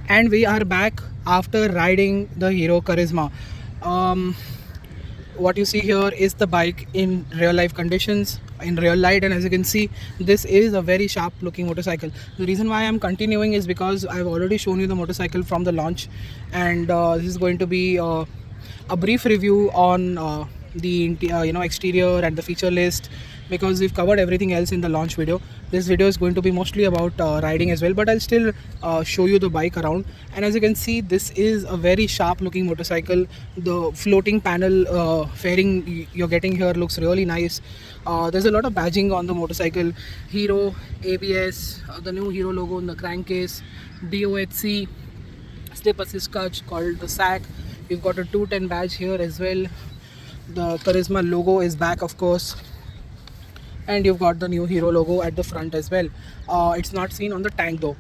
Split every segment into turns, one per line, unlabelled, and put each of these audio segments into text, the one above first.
And we are back after riding the Hero Karizma. What you see here is the bike in real life conditions, in real light, and as you can see, this is a very sharp looking motorcycle. The reason why I'm continuing is because I've already shown you the motorcycle from the launch, and this is going to be a brief review on the exterior and the feature list, because we've covered everything else in the launch video. This video is going to be mostly about riding as well, but I'll still show you the bike around. And as you can see, this is a very sharp looking motorcycle. The floating panel fairing you're getting here looks really nice. There's a lot of badging on the motorcycle: Hero, ABS, the new Hero logo in the crankcase, DOHC, slip assist clutch called the SAC. You've got a 210 badge here as well. The Karizma logo is back, of course, and you've got the new Hero logo at the front as well. It's not seen on the tank though.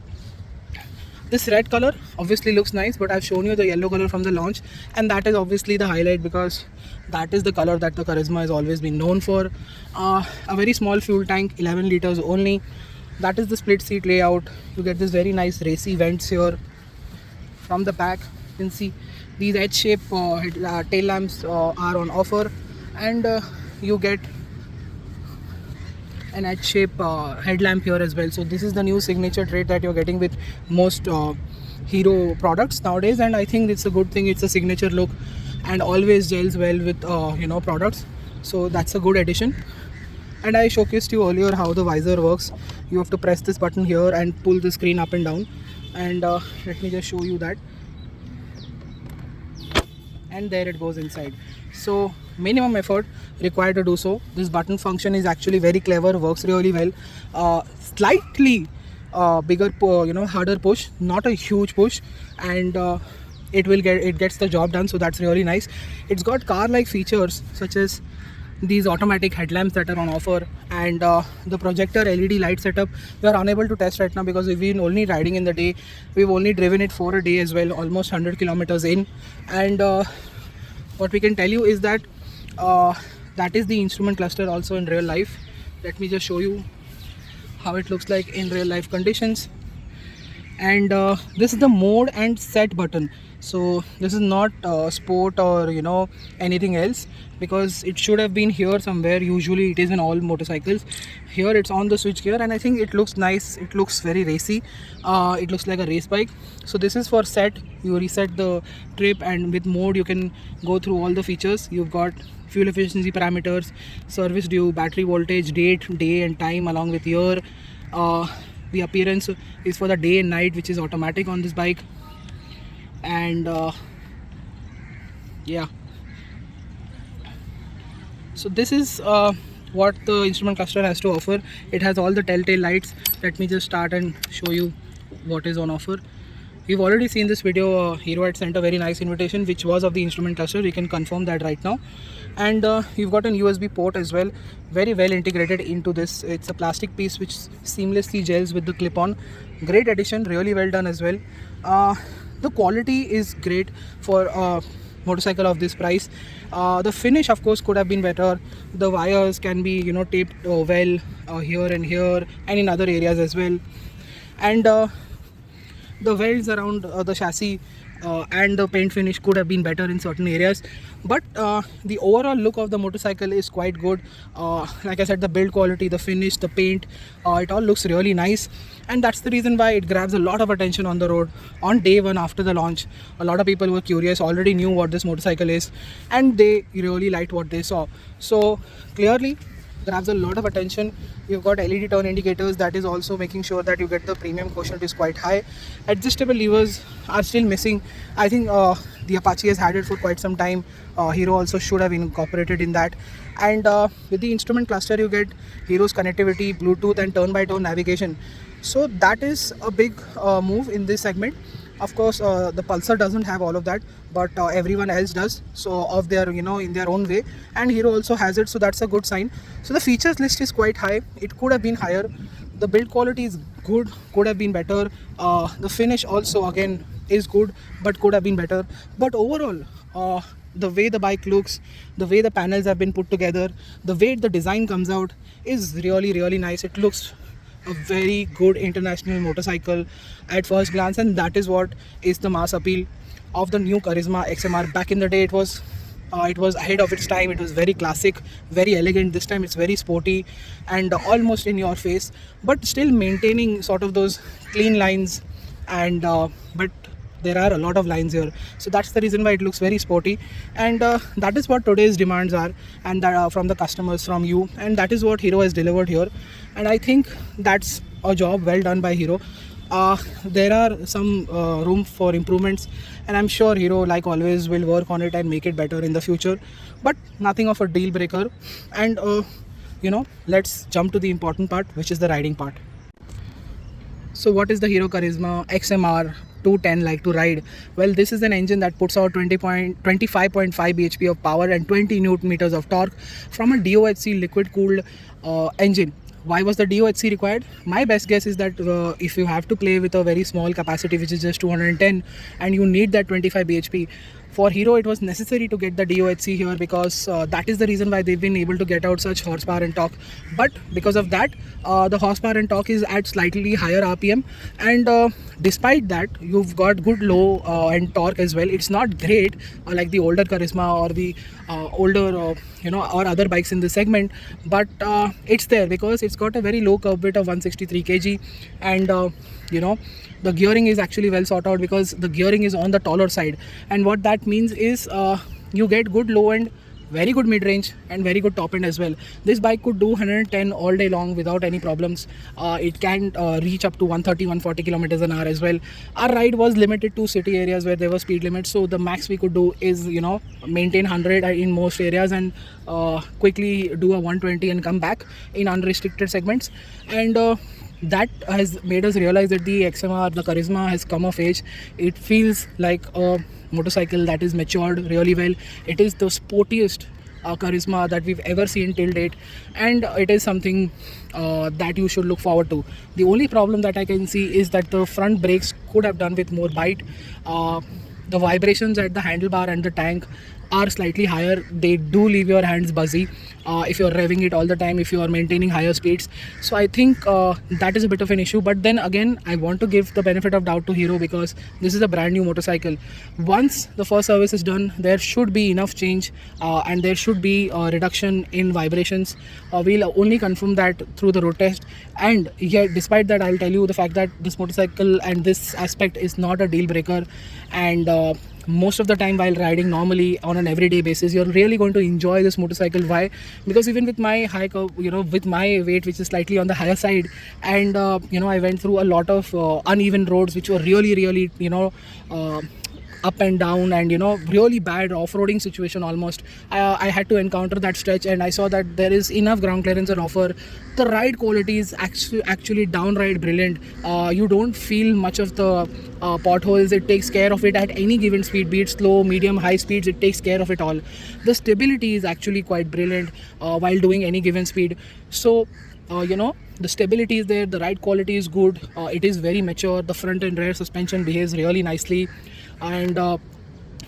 This red color obviously looks nice, but I've shown you the yellow color from the launch, and that is obviously the highlight because that is the color that the Karizma has always been known for. A very small fuel tank, 11 liters only. That is the split seat layout. You get this very nice racy vents here. From the back, you can see these H-shape tail lamps are on offer, and you get an H-shape headlamp here as well. So this is the new signature trait that you're getting with most Hero products nowadays, and I think it's a good thing. It's a signature look and always gels well with products. So that's a good addition. And I showcased you earlier how the visor works. You have to press this button here and pull the screen up and down. And let me just show you that. And there it goes inside. So minimum effort required to do so. This button function is actually very clever, works really well. Slightly bigger harder push, not a huge push, and it gets the job done. So that's really nice. It's got car like features such as these automatic headlamps that are on offer, and the projector LED light setup we are unable to test right now because we've been only riding in the day. We've only driven it for a day as well, almost 100 kilometers in, and what we can tell you is that that is the instrument cluster also in real life. Let me just show you how it looks like in real life conditions. And this is the mode and set button. So this is not sport or anything else, because it should have been here somewhere. Usually it is in all motorcycles. Here it's on the switch gear, and I think it looks nice. It looks very racy. It looks like a race bike. So this is for set. You reset the trip, and with mode you can go through all the features. You've got fuel efficiency parameters, service due, battery voltage, date, day and time, along with year. The appearance is for the day and night, which is automatic on this bike. And yeah, so this is what the instrument cluster has to offer. It has all the telltale lights. Let me just start and show you what is on offer. You've already seen this video. Hero had sent a very nice invitation which was of the instrument cluster. You can confirm that right now. And you've got an USB port as well, very well integrated into this. It's a plastic piece which seamlessly gels with the clip-on. Great addition, really well done as well. The quality is great for a motorcycle of this price. The finish of course could have been better. The wires can be taped well here and here and in other areas as well. And the welds around the chassis and the paint finish could have been better in certain areas, but the overall look of the motorcycle is quite good. Like I said, the build quality, the finish, the paint, it all looks really nice, and that's the reason why it grabs a lot of attention on the road. On day one after the launch, a lot of people were curious, already knew what this motorcycle is, and they really liked what they saw. So clearly grabs a lot of attention. You've got LED turn indicators, that is also making sure that you get the premium quotient is quite high. Adjustable levers are still missing. I think the Apache has had it for quite some time. Hero also should have incorporated in that. And with the instrument cluster you get Hero's connectivity, Bluetooth and turn-by-turn navigation. So that is a big move in this segment. Of course the Pulsar doesn't have all of that, but everyone else does, so of their in their own way, and Hero also has it, so that's a good sign. So the features list is quite high. It could have been higher. The build quality is good, could have been better. The finish also again is good, but could have been better. But overall the way the bike looks, the way the panels have been put together, the way the design comes out is really nice. It looks a very good international motorcycle at first glance, and that is what is the mass appeal of the new Karizma XMR. Back in the day, it was ahead of its time. It was very classic, very elegant. This time it's very sporty and almost in your face, but still maintaining sort of those clean lines. And but there are a lot of lines here, so that's the reason why it looks very sporty. And that is what today's demands are, and that from the customers, from you, and that is what Hero has delivered here. And I think that's a job well done by Hero. There are some room for improvements, and I'm sure Hero, like always, will work on it and make it better in the future, but nothing of a deal breaker. And let's jump to the important part, which is the riding part. So what is the Hero Karizma XMR 210 like to ride? Well, this is an engine that puts out 25.5 bhp of power and 20 newton meters of torque from a DOHC liquid cooled engine. Why was the DOHC required? My best guess is that if you have to play with a very small capacity, which is just 210, and you need that 25 bhp, for Hero it was necessary to get the DOHC here, because that is the reason why they've been able to get out such horsepower and torque. But because of that, the horsepower and torque is at slightly higher RPM, and despite that, you've got good low and torque as well. It's not great like the older Karizma or the older or other bikes in the segment, but it's there because it's got a very low curb weight of 163 kg, and the gearing is actually well sorted out, because the gearing is on the taller side. And what that means is you get good low end, very good mid-range, and very good top end as well. This bike could do 110 all day long without any problems. It can reach up to 130-140 kilometers an hour as well. Our ride was limited to city areas where there were speed limits, so the max we could do is maintain 100 in most areas, and quickly do a 120 and come back in unrestricted segments. And that has made us realize that the XMR, the Karizma, has come of age. It feels like a motorcycle that is matured really well. It is the sportiest Karizma that we've ever seen till date, and it is something that you should look forward to. The only problem that I can see is that the front brakes could have done with more bite. The vibrations at the handlebar and the tank are slightly higher. They do leave your hands buzzy if you're revving it all the time, if you are maintaining higher speeds. So I think that is a bit of an issue. But then again, I want to give the benefit of doubt to Hero, because this is a brand new motorcycle. Once the first service is done, there should be enough change and there should be a reduction in vibrations. We'll only confirm that through the road test. And yet, despite that, I'll tell you the fact that this motorcycle and this aspect is not a deal breaker. And most of the time while riding normally on an everyday basis, you're really going to enjoy this motorcycle. Why? Because even with my high curve, with my weight, which is slightly on the higher side, and I went through a lot of uneven roads which were really up and down, and really bad off-roading situation almost. I had to encounter that stretch, and I saw that there is enough ground clearance on offer. The ride quality is actually downright brilliant. You don't feel much of the potholes. It takes care of it at any given speed, be it slow, medium, high speeds. It takes care of it all. The stability is actually quite brilliant while doing any given speed. So the stability is there, the ride quality is good, it is very mature. The front and rear suspension behaves really nicely, and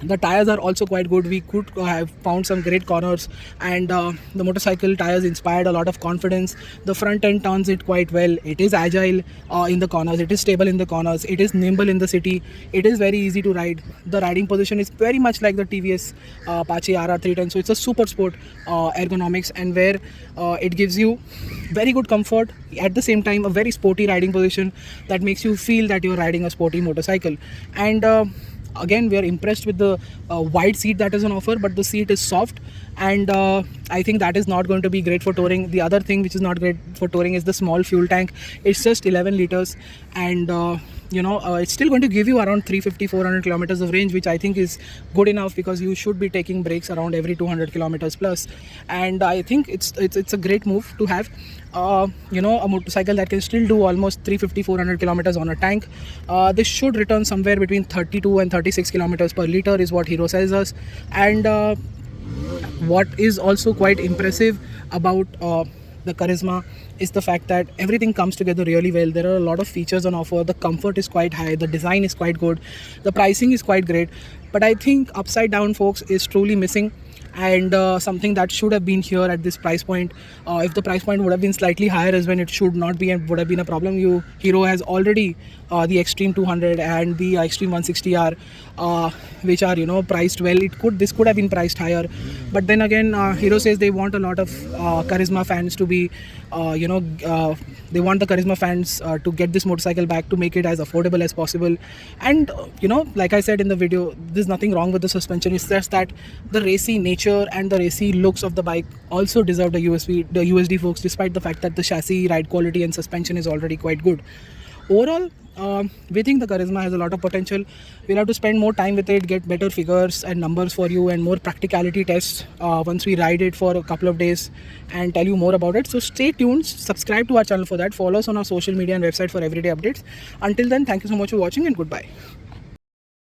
the tires are also quite good. We could have found some great corners, and the motorcycle tires inspired a lot of confidence. The front end turns it quite well. It is agile in the corners, it is stable in the corners, it is nimble in the city, it is very easy to ride. The riding position is very much like the TVS Apache RR310, so it's a super sport ergonomics, and where it gives you very good comfort, at the same time a very sporty riding position that makes you feel that you're riding a sporty motorcycle. And again, we are impressed with the wide seat that is on offer, but the seat is soft, and I think that is not going to be great for touring. The other thing which is not great for touring is the small fuel tank. It's just 11 liters, and it's still going to give you around 350-400 kilometers of range, which I think is good enough, because you should be taking breaks around every 200 kilometers plus. And I think it's a great move to have a motorcycle that can still do almost 350-400 kilometers on a tank. This should return somewhere between 32 and 36 kilometers per liter is what Hero says us. And what is also quite impressive about the Karizma is the fact that everything comes together really well. There are a lot of features on offer. The comfort is quite high, the design is quite good, the pricing is quite great, but I think upside down, folks, is truly missing. and something that should have been here at this price point. If the price point would have been slightly higher as when it should not be and would have been a problem. Hero has already the Extreme 200 and the Extreme 160R, which are priced well. This could have been priced higher, but then again, Hero says they want a lot of Karizma fans to be they want the Karizma fans to get this motorcycle back, to make it as affordable as possible. And like I said in the video, there's nothing wrong with the suspension. It's just that the racy nature and the racy looks of the bike also deserve the USD folks, despite the fact that the chassis, ride quality and suspension is already quite good. Overall, we think the Karizma has a lot of potential. We'll have to spend more time with it, get better figures and numbers for you, and more practicality tests once we ride it for a couple of days and tell you more about it. So stay tuned, subscribe to our channel for that, follow us on our social media and website for everyday updates. Until then, thank you so much for watching and goodbye.